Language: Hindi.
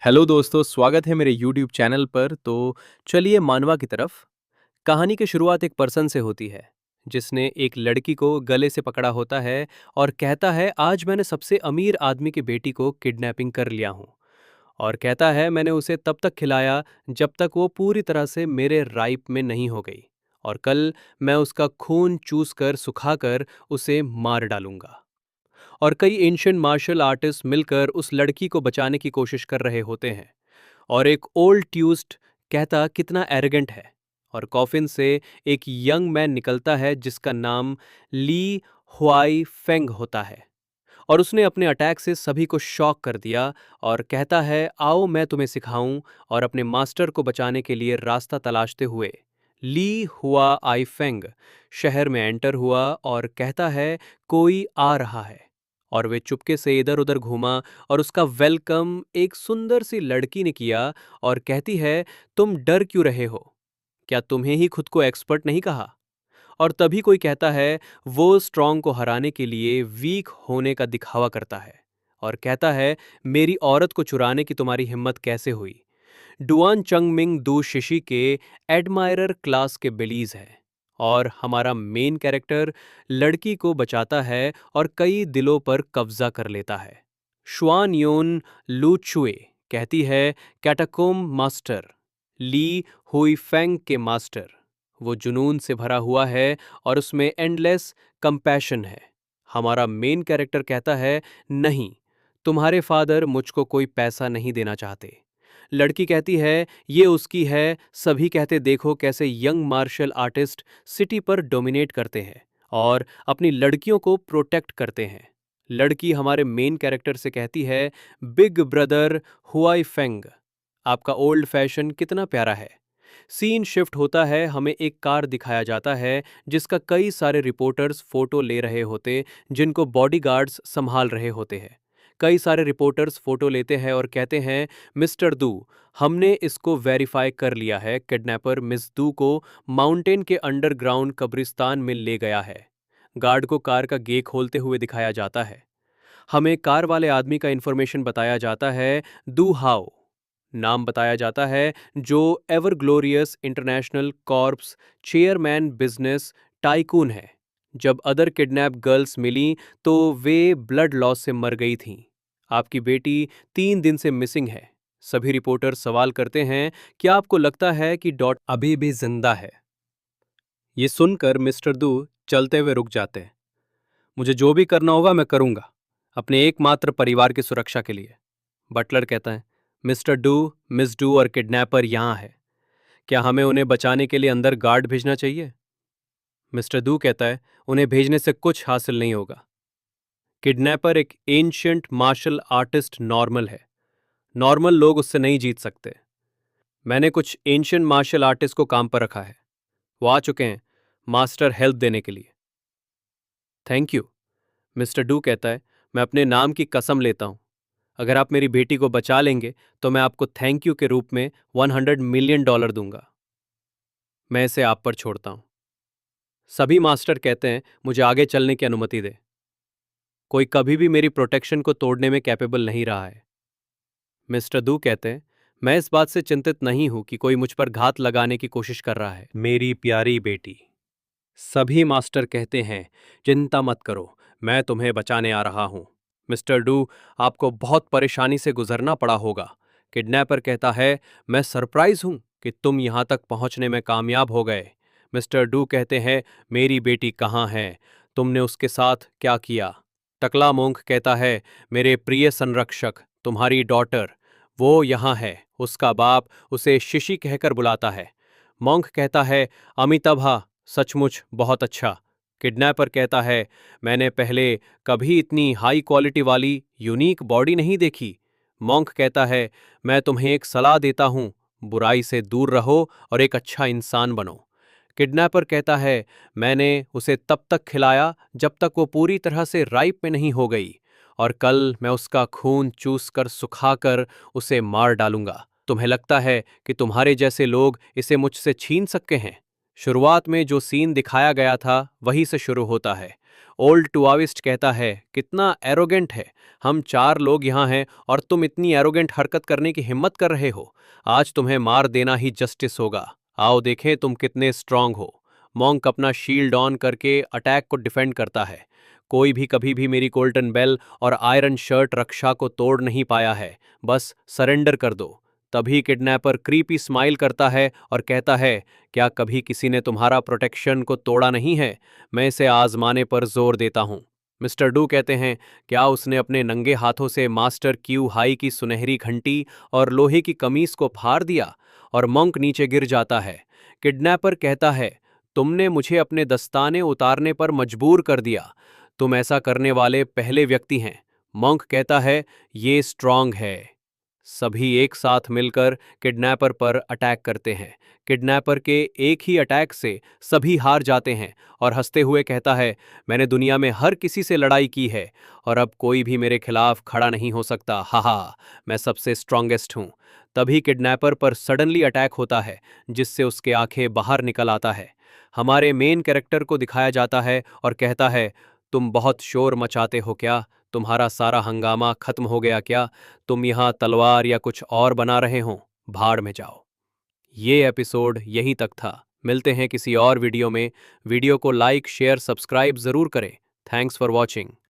हेलो दोस्तों, स्वागत है मेरे यूट्यूब चैनल पर। तो चलिए मानवा की तरफ। कहानी की शुरुआत एक पर्सन से होती है जिसने एक लड़की को गले से पकड़ा होता है और कहता है, आज मैंने सबसे अमीर आदमी की बेटी को किडनैपिंग कर लिया हूँ। और कहता है, मैंने उसे तब तक खिलाया जब तक वो पूरी तरह से मेरे राइप में नहीं हो गई, और कल मैं उसका खून चूस कर सुखाकर उसे मार डालूंगा। और कई एंशियंट मार्शल आर्टिस्ट मिलकर उस लड़की को बचाने की कोशिश कर रहे होते हैं। और एक ओल्ड ट्यूस्ट कहता कितना एरोगेंट है। और कॉफिन से एक यंग मैन निकलता है जिसका नाम ली हुआई फेंग होता है। और उसने अपने अटैक से सभी को शॉक कर दिया और कहता है, आओ मैं तुम्हें सिखाऊं। और अपने मास्टर को बचाने के लिए रास्ता तलाशते हुए ली हुआ आई फेंग शहर में एंटर हुआ और कहता है, कोई आ रहा है। और वे चुपके से इधर उधर घूमा और उसका वेलकम एक सुंदर सी लड़की ने किया। और कहती है, तुम डर क्यों रहे हो? क्या तुम्हें ही खुद को एक्सपर्ट नहीं कहा? और तभी कोई कहता है, वो स्ट्रांग को हराने के लिए वीक होने का दिखावा करता है। और कहता है, मेरी औरत को चुराने की तुम्हारी हिम्मत कैसे हुई? डुआन चंगमिंग दू शिशी के एडमायरर क्लास के बेलीज है। और हमारा मेन कैरेक्टर लड़की को बचाता है और कई दिलों पर कब्जा कर लेता है। शुआन योन लूचुए कहती है, कैटाकोम मास्टर ली हुई फेंग के मास्टर। वो जुनून से भरा हुआ है और उसमें एंडलेस कंपैशन है। हमारा मेन कैरेक्टर कहता है, नहीं, तुम्हारे फादर मुझको कोई पैसा नहीं देना चाहते। लड़की कहती है, ये उसकी है। सभी कहते, देखो कैसे यंग मार्शल आर्टिस्ट सिटी पर डोमिनेट करते हैं और अपनी लड़कियों को प्रोटेक्ट करते हैं। लड़की हमारे मेन कैरेक्टर से कहती है, बिग ब्रदर हुआई फेंग, आपका ओल्ड फैशन कितना प्यारा है। सीन शिफ्ट होता है, हमें एक कार दिखाया जाता है जिसका कई सारे रिपोर्टर्स फोटो ले रहे होते, जिनको बॉडीगार्ड्स संभाल रहे होते हैं। कई सारे रिपोर्टर्स फोटो लेते हैं और कहते हैं, मिस्टर दू, हमने इसको वेरीफाई कर लिया है। किडनैपर मिस दू को माउंटेन के अंडरग्राउंड कब्रिस्तान में ले गया है। गार्ड को कार का गे खोलते हुए दिखाया जाता है। हमें कार वाले आदमी का इंफॉर्मेशन बताया जाता है, दू हाओ नाम बताया जाता है, जो ever glorious international corps chairman business tycoon है। जब अदर किडनैप गर्ल्स मिली तो वे ब्लड लॉस से मर गई थीं। आपकी बेटी 3 दिन से मिसिंग है। सभी रिपोर्टर सवाल करते हैं, क्या आपको लगता है कि डॉट अभी भी जिंदा है? ये सुनकर मिस्टर दू चलते हुए रुक जाते हैं। मुझे जो भी करना होगा मैं करूंगा, अपने एकमात्र परिवार की सुरक्षा के लिए। बटलर कहता है, मिस्टर डू, मिस डू और किडनैपर यहां है। क्या हमें उन्हें बचाने के लिए अंदर गार्ड भेजना चाहिए? मिस्टर डू कहता है, उन्हें भेजने से कुछ हासिल नहीं होगा। किडनैपर एक एंशियंट मार्शल आर्टिस्ट नॉर्मल है। नॉर्मल लोग उससे नहीं जीत सकते। मैंने कुछ एंशियंट मार्शल आर्टिस्ट को काम पर रखा है। वो आ चुके हैं मास्टर हेल्प देने के लिए। Thank you. मिस्टर डू कहता है, मैं अपने नाम की कसम लेता हूं, अगर आप मेरी बेटी को बचा लेंगे तो मैं आपको थैंक यू के रूप में $100 मिलियन दूंगा। मैं इसे आप पर छोड़ता हूं। सभी मास्टर कहते हैं, मुझे आगे चलने की अनुमति दे। कोई कभी भी मेरी प्रोटेक्शन को तोड़ने में कैपेबल नहीं रहा है। मिस्टर दू कहते हैं, मैं इस बात से चिंतित नहीं हूं कि कोई मुझ पर घात लगाने की कोशिश कर रहा है, मेरी प्यारी बेटी। सभी मास्टर कहते हैं, चिंता मत करो, मैं तुम्हें बचाने आ रहा हूं। मिस्टर डू, आपको बहुत परेशानी से गुजरना पड़ा होगा। किडनैपर कहता है, मैं सरप्राइज हूं कि तुम यहां तक पहुंचने में कामयाब हो गए। मिस्टर डू कहते हैं, मेरी बेटी कहाँ है? तुमने उसके साथ क्या किया? टकला मोंक कहता है, मेरे प्रिय संरक्षक, तुम्हारी डॉटर, वो यहाँ है। उसका बाप उसे शिशी कहकर बुलाता है। मोंक कहता है, अमिताभा, सचमुच बहुत अच्छा। किडनैपर कहता है, मैंने पहले कभी इतनी हाई क्वालिटी वाली यूनिक बॉडी नहीं देखी। मॉन्क कहता है, मैं तुम्हें एक सलाह देता हूं, बुराई से दूर रहो और एक अच्छा इंसान बनो। किडनैपर कहता है, मैंने उसे तब तक खिलाया जब तक वो पूरी तरह से राइप में नहीं हो गई, और कल मैं उसका खून चूस कर सुखाकर उसे मार डालूंगा। तुम्हें लगता है कि तुम्हारे जैसे लोग इसे मुझसे छीन सकते हैं? शुरुआत में जो सीन दिखाया गया था वही से शुरू होता है। ओल्ड टुआविस्ट कहता है, कितना एरोगेंट है, हम 4 लोग यहाँ हैं और तुम इतनी एरोगेंट हरकत करने की हिम्मत कर रहे हो। आज तुम्हें मार देना ही जस्टिस होगा। आओ देखें तुम कितने स्ट्रांग हो। मॉन्क अपना शील्ड ऑन करके अटैक को डिफेंड करता है। कोई भी कभी भी मेरी गोल्डन बेल और आयरन शर्ट रक्षा को तोड़ नहीं पाया है, बस सरेंडर कर दो। तभी किडनैपर क्रीपी स्माइल करता है और कहता है, क्या कभी किसी ने तुम्हारा प्रोटेक्शन को तोड़ा नहीं है? मैं इसे आजमाने पर जोर देता हूँ। मिस्टर डू कहते हैं, क्या उसने अपने नंगे हाथों से मास्टर क्यू हाई की सुनहरी घंटी और लोहे की कमीज को फाड़ दिया? और मंक नीचे गिर जाता है। किडनैपर कहता है, तुमने मुझे अपने दस्ताने उतारने पर मजबूर कर दिया। तुम ऐसा करने वाले पहले व्यक्ति हैं। मंक कहता है, ये स्ट्रांग है। सभी एक साथ मिलकर किडनैपर पर अटैक करते हैं। किडनैपर के एक ही अटैक से सभी हार जाते हैं और हंसते हुए कहता है, मैंने दुनिया में हर किसी से लड़ाई की है और अब कोई भी मेरे खिलाफ खड़ा नहीं हो सकता। हाहा, मैं सबसे स्ट्रांगेस्ट हूँ। तभी किडनैपर पर सडनली अटैक होता है जिससे उसके आंखें बाहर निकल आता है। हमारे मेन कैरेक्टर को दिखाया जाता है और कहता है, तुम बहुत शोर मचाते हो क्या? तुम्हारा सारा हंगामा खत्म हो गया क्या? तुम यहाँ तलवार या कुछ और बना रहे हो? भाड़ में जाओ। ये एपिसोड यहीं तक था। मिलते हैं किसी और वीडियो में। वीडियो को लाइक शेयर सब्सक्राइब जरूर करें। Thanks for watching.